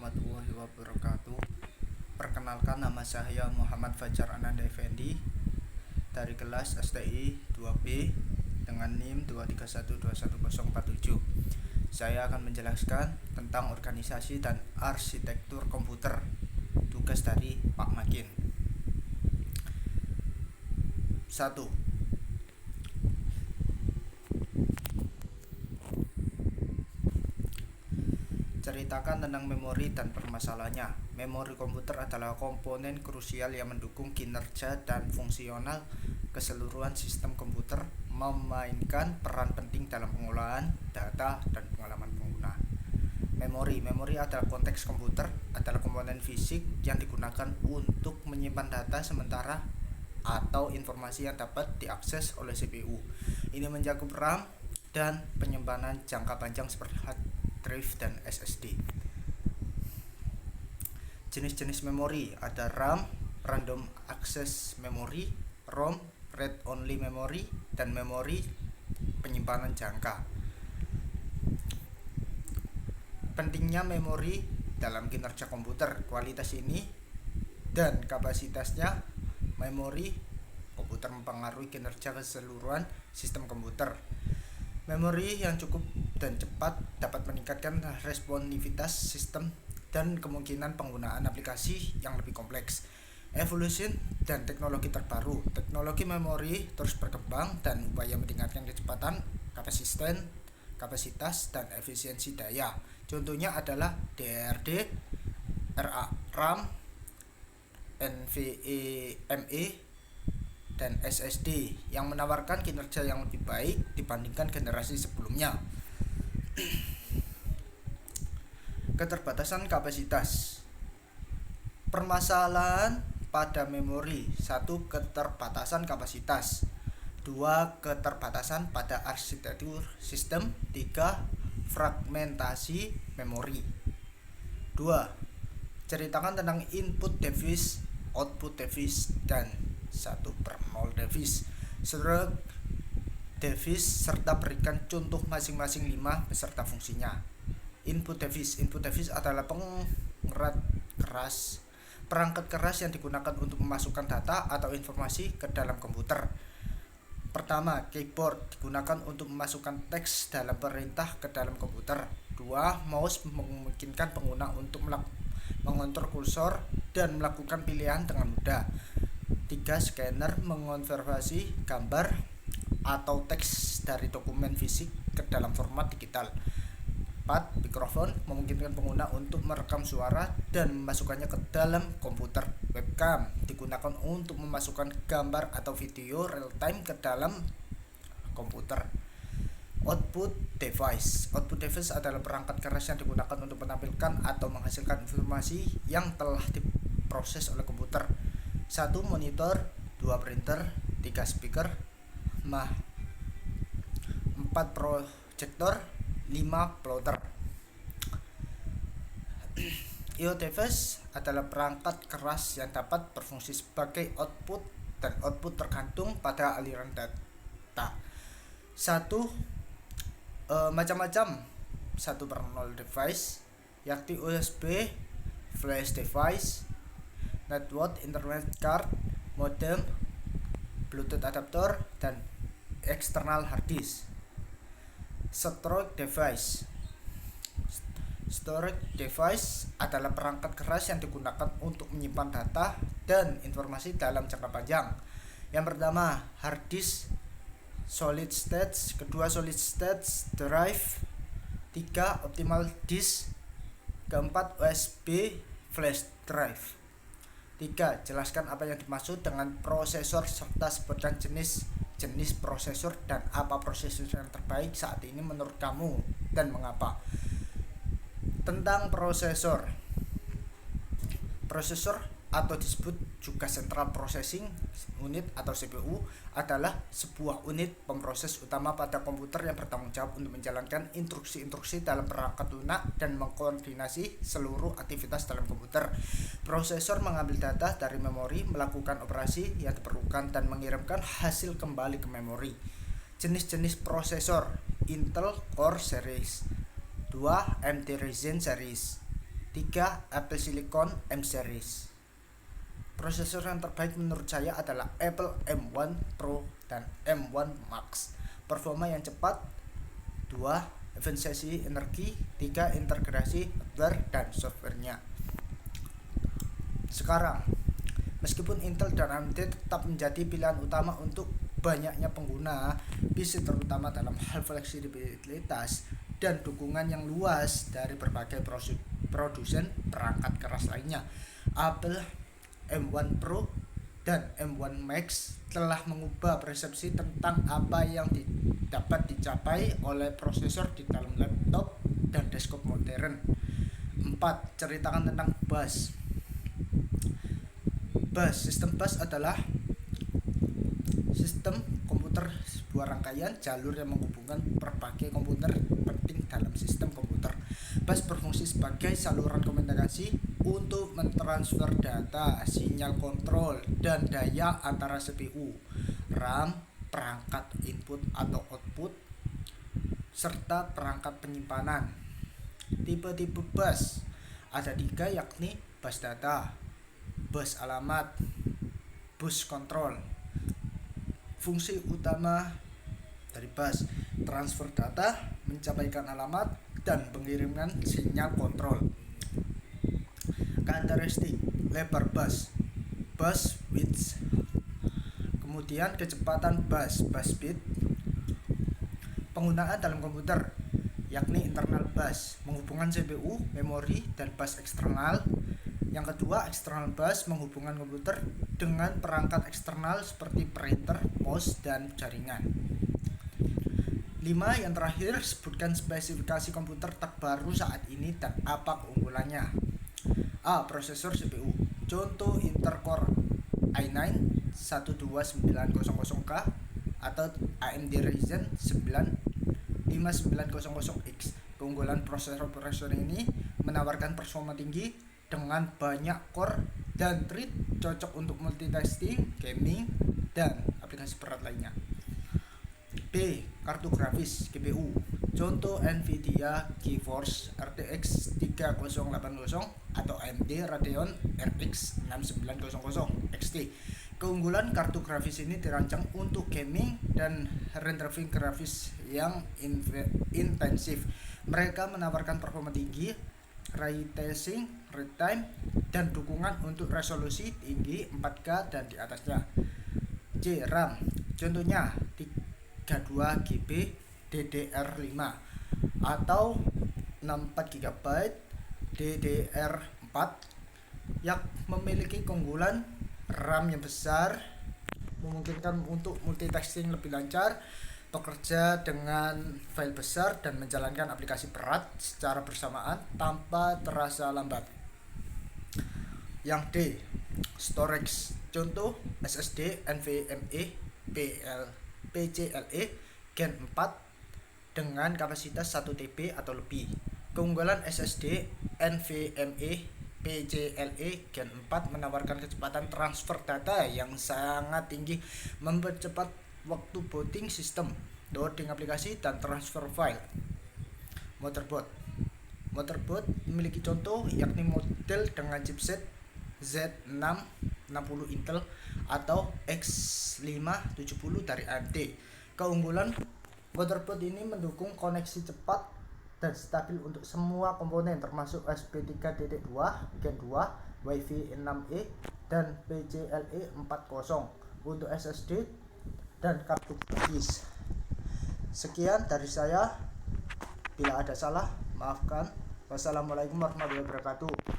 warahmatullahi wabarakatuh. Perkenalkan, nama saya Muhammad Fajar Ananda Effendi dari kelas STI 2B dengan NIM 2312147. Saya akan menjelaskan tentang organisasi dan arsitektur komputer, tugas dari Pak Makin. 1. Ceritakan tentang memori dan permasalahannya. Memori komputer adalah komponen krusial yang mendukung kinerja dan fungsional keseluruhan sistem komputer, memainkan peran penting dalam pengolahan data dan pengalaman pengguna. Memori adalah konteks komputer, adalah komponen fisik yang digunakan untuk menyimpan data sementara atau informasi yang dapat diakses oleh CPU. Ini mencakup RAM dan penyimpanan jangka panjang seperti hard drive dan SSD. Jenis-jenis memori ada RAM, Random Access Memory, ROM, Read Only Memory, dan memori penyimpanan jangka. Pentingnya memori dalam kinerja komputer, kualitas ini dan kapasitasnya. Memori komputer mempengaruhi kinerja keseluruhan sistem komputer. Memori yang cukup dan cepat dapat meningkatkan responsivitas sistem dan kemungkinan penggunaan aplikasi yang lebih kompleks. Evolusi dan teknologi terbaru. Teknologi memori terus berkembang dan upaya meningkatkan kecepatan, kapasitas, dan efisiensi daya. Contohnya adalah DRD, RAM, NVMe, dan SSD yang menawarkan kinerja yang lebih baik dibandingkan generasi sebelumnya. Keterbatasan kapasitas. Permasalahan pada memori. 1. Keterbatasan kapasitas. 2. Keterbatasan pada arsitektur sistem. 3. Fragmentasi memori. 2. Ceritakan tentang input device, output device, dan 1/0 device, seluruh device, serta berikan contoh masing-masing 5 beserta fungsinya. Input device adalah perangkat keras yang digunakan untuk memasukkan data atau informasi ke dalam komputer. Pertama, keyboard digunakan untuk memasukkan teks dalam perintah ke dalam komputer. 2. Mouse memungkinkan pengguna untuk mengontrol kursor dan melakukan pilihan dengan mudah. 3. Scanner mengonversi gambar atau teks dari dokumen fisik ke dalam format digital. 4. Mikrofon memungkinkan pengguna untuk merekam suara dan memasukkannya ke dalam komputer. Webcam digunakan untuk memasukkan gambar atau video real time ke dalam komputer. Output device adalah perangkat keras yang digunakan untuk menampilkan atau menghasilkan informasi yang telah diproses oleh komputer. 1. Monitor, 2. Printer, 3. Speaker, 4. Proyektor, 5. Plotter. I/O device adalah perangkat keras yang dapat berfungsi sebagai output dan output tergantung pada aliran data. 1. Macam-macam 1/0 device, yakni USB, flash device, network internet card, modem, Bluetooth adapter, dan external hard disk. Storage device adalah perangkat keras yang digunakan untuk menyimpan data dan informasi dalam jangka panjang. Yang pertama, hard disk solid state, kedua solid state drive, 3. optimal disk, keempat USB flash drive. 3. Jelaskan apa yang dimaksud dengan prosesor serta sebutkan jenis prosesor dan apa prosesor yang terbaik saat ini menurut kamu dan mengapa. Tentang prosesor atau disebut juga Central Processing Unit atau CPU adalah sebuah unit pemroses utama pada komputer yang bertanggung jawab untuk menjalankan instruksi-instruksi dalam perangkat lunak dan mengkoordinasi seluruh aktivitas dalam komputer. Prosesor mengambil data dari memori, melakukan operasi yang diperlukan, dan mengirimkan hasil kembali ke memori. Jenis-jenis prosesor: Intel Core Series, 2. AMD Ryzen Series, 3. Apple Silicon M Series. Prosesor yang terbaik menurut saya adalah Apple M1 Pro dan M1 Max. Performa yang cepat. 2. Efisiensi energi. 3. Integrasi hardware dan softwarenya. Sekarang, meskipun Intel dan AMD tetap menjadi pilihan utama untuk banyaknya pengguna PC, terutama dalam hal fleksibilitas dan dukungan yang luas dari berbagai produsen perangkat keras lainnya, Apple M1 Pro dan M1 Max telah mengubah persepsi tentang apa yang dapat dicapai oleh prosesor di dalam laptop dan desktop modern. 4. Ceritakan tentang bus. Sistem bus adalah sistem komputer, sebuah rangkaian jalur yang menghubungkan berbagai komputer penting dalam sistem komputer. Bus berfungsi sebagai saluran komunikasi untuk mentransfer data, sinyal kontrol, dan daya antara CPU, RAM, perangkat input atau output, serta perangkat penyimpanan. Tipe-tipe bus ada 3, yakni bus data, bus alamat, bus kontrol. Fungsi utama dari bus: transfer data, mencapaikan alamat, dan pengiriman sinyal kontrol. Karakteristik lebar bus width. Kemudian kecepatan bus speed. Penggunaan dalam komputer, yakni internal bus, menghubungkan CPU, memori, dan bus eksternal. Yang kedua, external bus, menghubungkan komputer dengan perangkat eksternal seperti printer, mouse, dan jaringan. 5. Yang terakhir, sebutkan spesifikasi komputer terbaru saat ini dan apa keunggulannya. A. Prosesor CPU. Contoh Intel Core i9 12900K atau AMD Ryzen 9 5900X. Keunggulan prosesor ini menawarkan performa tinggi dengan banyak core dan thread, cocok untuk multitasking, gaming, dan aplikasi berat lainnya. B. Kartu grafis GPU. Contoh Nvidia GeForce RTX 3080 atau AMD Radeon RX 6900 XT. Keunggulan kartu grafis ini dirancang untuk gaming dan rendering grafis yang intensif. Mereka menawarkan performa tinggi, ray tracing, real time, dan dukungan untuk resolusi tinggi 4K dan di atasnya. C. RAM. Contohnya 32GB DDR5 atau 64GB DDR4 yang memiliki keunggulan RAM yang besar, memungkinkan untuk multitasking lebih lancar, bekerja dengan file besar, dan menjalankan aplikasi berat secara bersamaan tanpa terasa lambat. Yang D. Storage. Contoh SSD NVMe PCLE Gen 4 dengan kapasitas 1TB atau lebih. Keunggulan SSD NVMe PCLE Gen 4 menawarkan kecepatan transfer data yang sangat tinggi, mempercepat waktu booting sistem, loading aplikasi, dan transfer file. Motherboard memiliki contoh yakni model dengan chipset Z660 Intel atau X570 dari AMD. Keunggulan motherboard ini mendukung koneksi cepat dan stabil untuk semua komponen termasuk USB 3.2 Gen 2, Wi-Fi 6E, dan PCIe 4.0 untuk SSD dan kartu grafis. Sekian dari saya. Bila ada salah, maafkan. Wassalamualaikum warahmatullahi wabarakatuh.